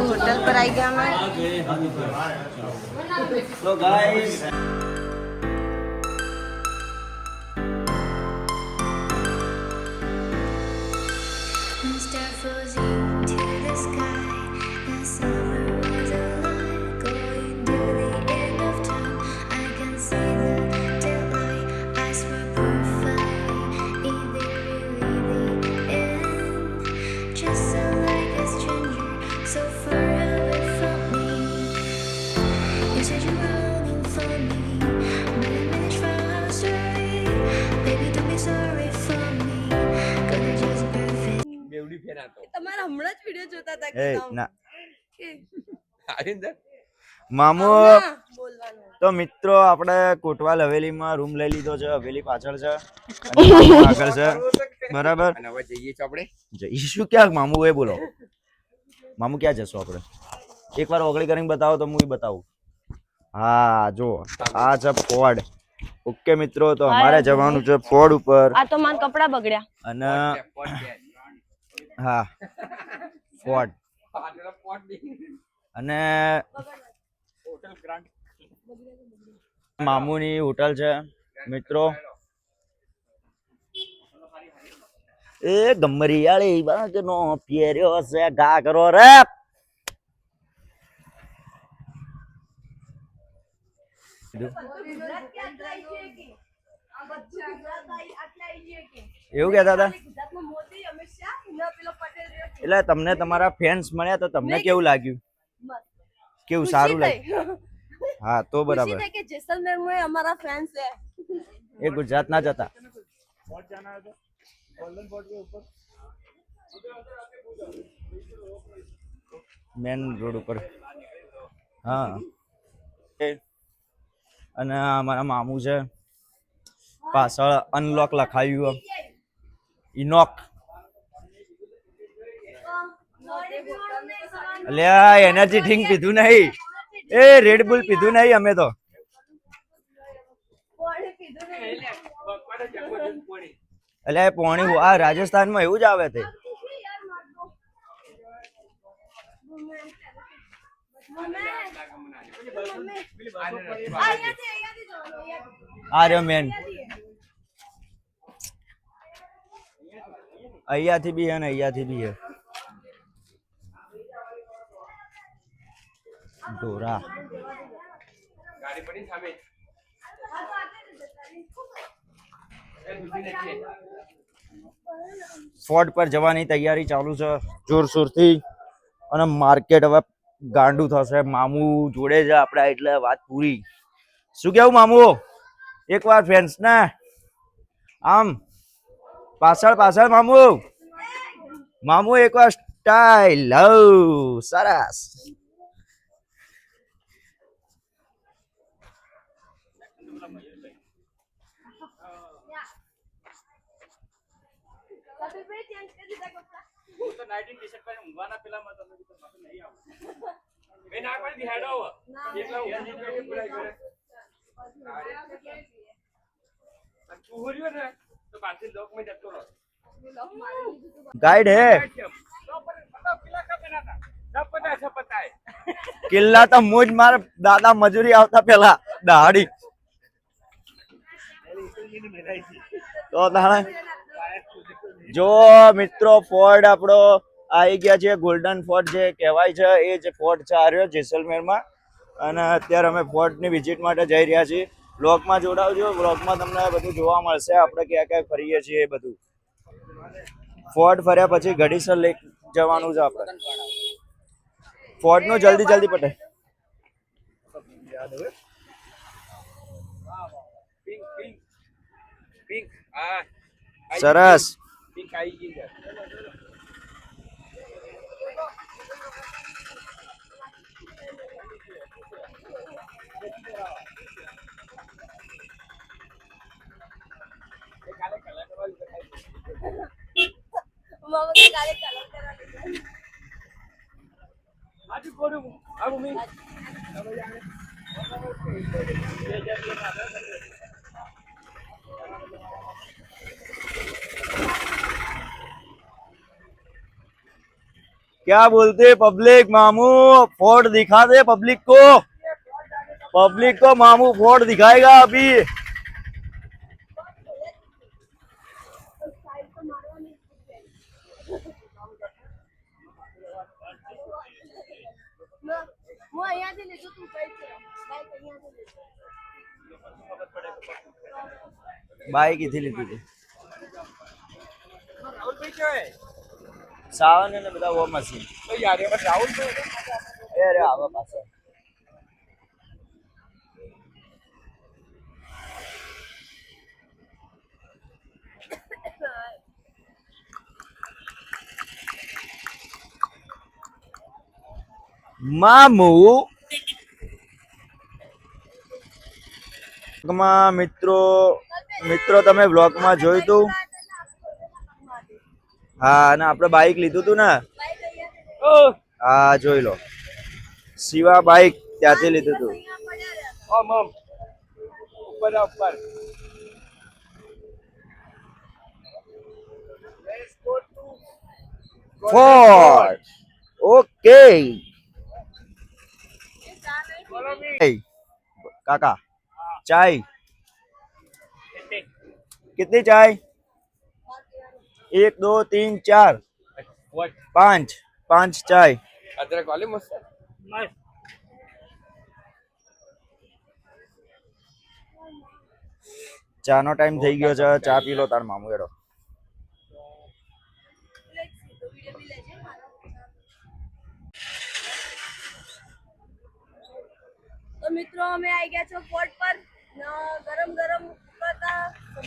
Hotel पर आई गया मैं तो गाइस તમારા હમણાં જ વિડિયો જોતા હતા એ કે ના ના મામુ બોલવાનું તો મિત્રો આપણે કોટવાલ હવેલીમાં રૂમ લઈ લીધો છે. હવેલી પાછળ છે અને મામુ આગળ છે, બરાબર. અને હવે જઈએ છીએ આપણે જઈશું ક્યાં મામુ? એ બોલો મામુ ક્યાં જશો આપણે? એકવાર ઓગળી કરીને બતાવો તો હું બતાવું. હા જો આ છે ફોર્ડ. ઓકે મિત્રો, તો અમારે જવાનું છે ફોર્ડ ઉપર. આ તો મારા કપડા બગડ્યા અને હા ફોર્ડ અને મામુની હોટલ છે મિત્રો. એ ગમરિયાળી બાજનો પહેર્યો છે ઘાઘરો રે. એવું કહેતા હતા. એટલે તમને તમારા ફેન્સ મળ્યા તો તમને કેવું લાગ્યું? કેવું સારું લાગ્યું? હા તો બરાબર. કે જેસલમેર માં અમારા ફ્રેન્ડ છે. એ ગુજરાત ના જતા મેન રોડ ઉપર. હા અને અમારા મામુ છે પાછળ અનલોક લખાયું ઇનોક. અલ્યા એનર્જી ડ્રિંક પીધું નહીં, એ રેડ બુલ પીધું નહીં અમે તો. એટલે પોણી આ રાજસ્થાનમાં એવું જ આવે છે. આ રહ્યો મેન. અહીંયાથી બી હે ને અહીંયાથી બી હે. ડોરા ફોર્ટ પર જવાની તૈયારી ચાલુ છે જોરશોરથી. અને માર્કેટ હવે ગાંડું થશે. મામુ જોડે છે આપડા એટલે વાત પૂરી. શું કેવું મામુ? એકવાર ફ્રેન્ડ્સ ને આમ પાછળ પાછળ મામુ મામુ એકવાર સ્ટાઇલ. સરસ. गाइड है किल्ला तो मुझ मार दादा मजूरी आवता पेला दहाड़ी तो जो मित्रों फोर्ट आपड़ो आई गया छे. गोल्डन फोर्ट जे कहेवाय छे ए जे फोर्ट छे आ रह्यो जेसलमेर में. અને અત્યારે અમે ફોર્ટ ની વિઝિટ માટે જઈ રહ્યા છીએ. વ્લોગ માં જોડાવજો. વ્લોગ માં તમને બધું જોવા મળશે આપણે ક્યાં ક્યાં ફરીએ છીએ એ બધું. ફોર્ટ ફર્યા પછી ગડીસર લેક જવાનું છે આપણે. ફોર્ટ નું જલ્દી જલ્દી પટે. સરસ. क्या बोलते पब्लिक? मामू फोर्ट दिखा दे पब्लिक को मामू फोर्ट दिखाएगा अभी। હું અહીંયાથી લીધું તું કઈ છે બાઈક અહીંયાથી લીધું बाइक इथे લીધી હતી સાવન ને બધા वो मशीन तो यार ये राहुल तो अरे आवा पास મામુ મિત્રો તમે વ્લોગ માં જોયું તું હા અને આપણે બાઈક લીધું તું ને હા જોઈ લો શિવા બાઈક ત્યાંથી લીધું તું ફોર્ટ ओके काका चाय कितनी चाय 1 2 3 4 5 चाय अदरक वाली मस्त ચાનો ટાઈમ થઈ ગયો છે ચા પી લો તાર મામુ એડો તો મિત્રો અમે આવી ગયા છો ફોર્ટ પર ગરમ ગરમ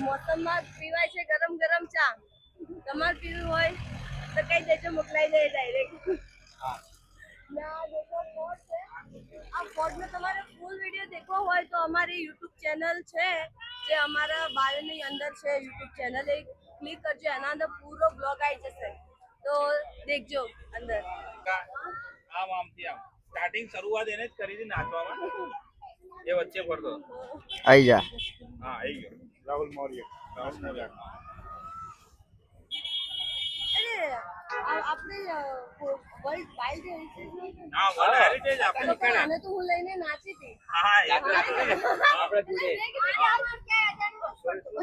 મોસમમાં પીવાય છે ગરમ ગરમ ચા તમારે પીવું હોય તો કઈ દેજો મોકલાઈ દે ડાયરેક્ટ ના દેખો ફોર્ટ છે આ ફોર્ટનો તમારે ફૂલ વિડીયો દેખવો હોય તો અમારી યુટ્યુબ ચેનલ છે જે અમારા બાયોની અંદર છે યુટ્યુબ ચેનલ એ ક્લિક કરજો એના અંદર પૂરો બ્લોગ આવી જશે તો દેખજો અંદર આમથી આમ સ્ટાર્ટિંગ શરૂઆત એને જ કરી હતી નાચવામાં એ વચ્ચે પડતો આવી જા હા આવી ગયો રાહુલ મૌર્ય અરે આપણે વર્લ્ડ વાઇલ્ડ હેરિટેજ હા વર્લ્ડ હેરિટેજ આપણે પણ આને તો હું લઈને નાચી હતી હા આપણે જોડે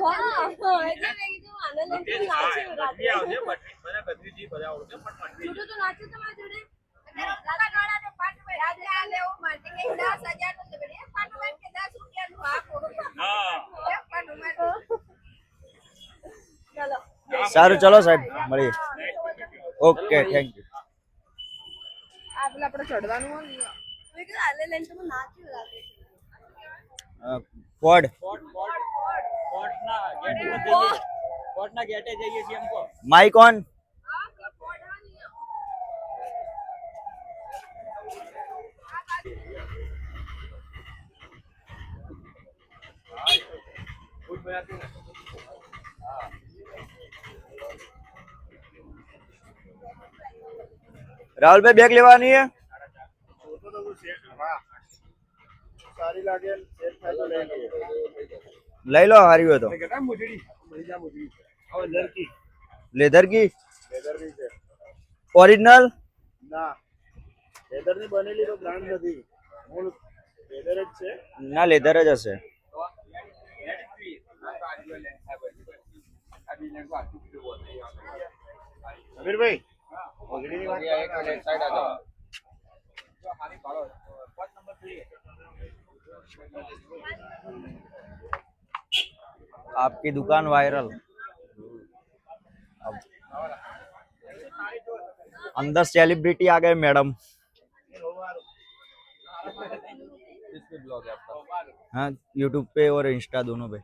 હા એટલે મેં કીધું આને લઈને નાચ્યું રાત્રે આવજે બધા બદ્રીજી બધા આવડે પણ છૂટું તો નાચ્યું તમારી જોડે ગાળા ગાળા ને પાટ પર રાત્રે આ લેવું માટે કે 10,000 નું લેબડે પાટ પર કે 10 રૂપિયા નું આપો હા ચલો સારું ચલો સાહેબ મળીએ ઓકે થેન્ક યુ આ પેલા આપણે ચડવાનું હોય મેં કીધું આલે લઈને તો નાચ્યું રાત્રે ફોર્ડ કોર્ટના ગેટે જઈએ છીએ हमको माइक ऑन राहुल भाई बैग लेवानी है સારી લાગે સેટ થાય તો લઈ લઈએ લઈ લો હારી હોય તો કેટલા મુજડી મળી જા મુજડી હવે લડકી લેધર की લેધર ની છે ઓરિજિનલ ના લેધર ની બનેલી તો બ્રાન્ડ નથી મૂળ લેધર જ છે ના લેધર જ હશે અમીરભાઈ મુજડી ની વાત એક મિનિટ સાઈડ આ જાઓ હારી પાડો પોઈન્ટ નંબર 3 आपकी दुकान वायरल अंदर सेलिब्रिटी आ गए मैडम इस पे ब्लॉग है आपका हाँ यूट्यूब पे और इंस्टा दोनों पे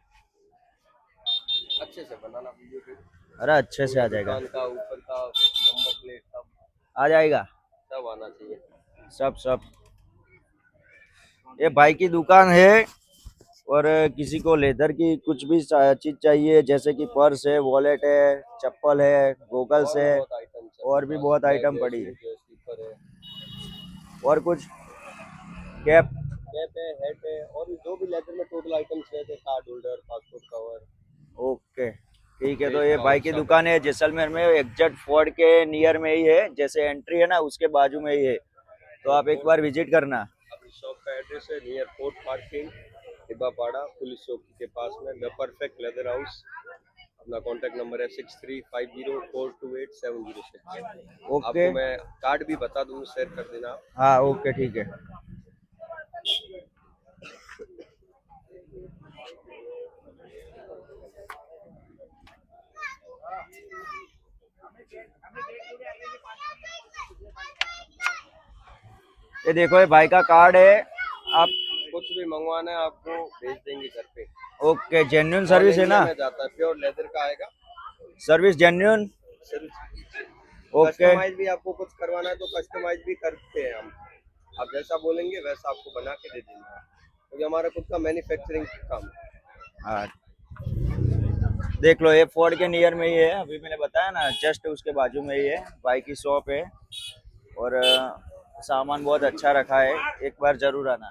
अच्छे से बनाना वीडियो पे अरे अच्छे से आ जाएगा दुकान का ऊपर का नंबर प्लेट सब आ जाएगा सब आना चाहिए सब ये भाई की दुकान है और किसी को लेदर की कुछ भी चीज चाहिए जैसे कि पर्स है वॉलेट है चप्पल है गोगल्स है और भी बहुत आइटम पड़ी है स्लीपर है और कुछ कैप कैप है हेड है और जो भी लेदर में टोटल आइटम्स है card holder passport cover okay ठीक है, तो ये भाई की दुकान है जैसलमेर में, एग्जैक्ट फोर्ट के नियर में ही है, जैसे एंट्री है ना उसके बाजू में ही है, तो आप एक बार विजिट करना। अपनी शॉप का एड्रेस है नियर फोर्ट पार्किंग, डिब्बापाड़ा पुलिस चौकी के पास में, द परफेक्ट लेदर हाउस। अपना कॉन्टैक्ट नंबर है 6350428706। ओके, आपको मैं कार्ड भी बता दूंगा, शेयर कर देना आप। हाँ ओके ठीक है। ये देखो ये भाई का कार्ड है, आप कुछ भी मंगवाना है आपको भेज देंगे घर पे। ओके, जेन्युइन सर्विस है ना? में जाता है, प्योर लेदर का आएगा service genuine. Service. Okay, customise भी आपको कुछ करवाना है तो कस्टमाइज भी करते हैं हम। आप जैसा बोलेंगे वैसा आपको बना के दे देंगे, क्योंकि हमारा खुद का मैन्युफैक्चरिंग काम है। हाँ देख लो, ये फोर्ड के नियर में ही है, अभी मैंने बताया ना, जस्ट उसके बाजू में ही है, भाई की शॉप है, और सामान बहुत अच्छा रखा है, एक बार जरूर आना।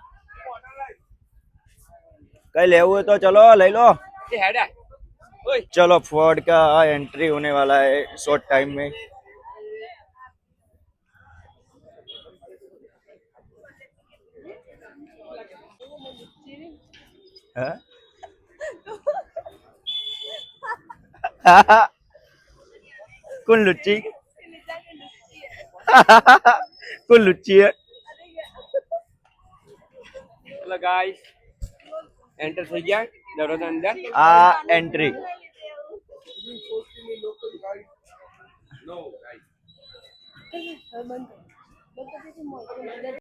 कहीं ले हुए तो चलो ले लो। चलो, फोर्ड का एंट्री होने वाला है शॉर्ट टाइम में। हाँ? कौन लुच्ची? कौन लुच्ची है? हेलो गाइस, एंटर થઈ ગયા દરવાજા અંદર। आ एंट्री બંધ કર.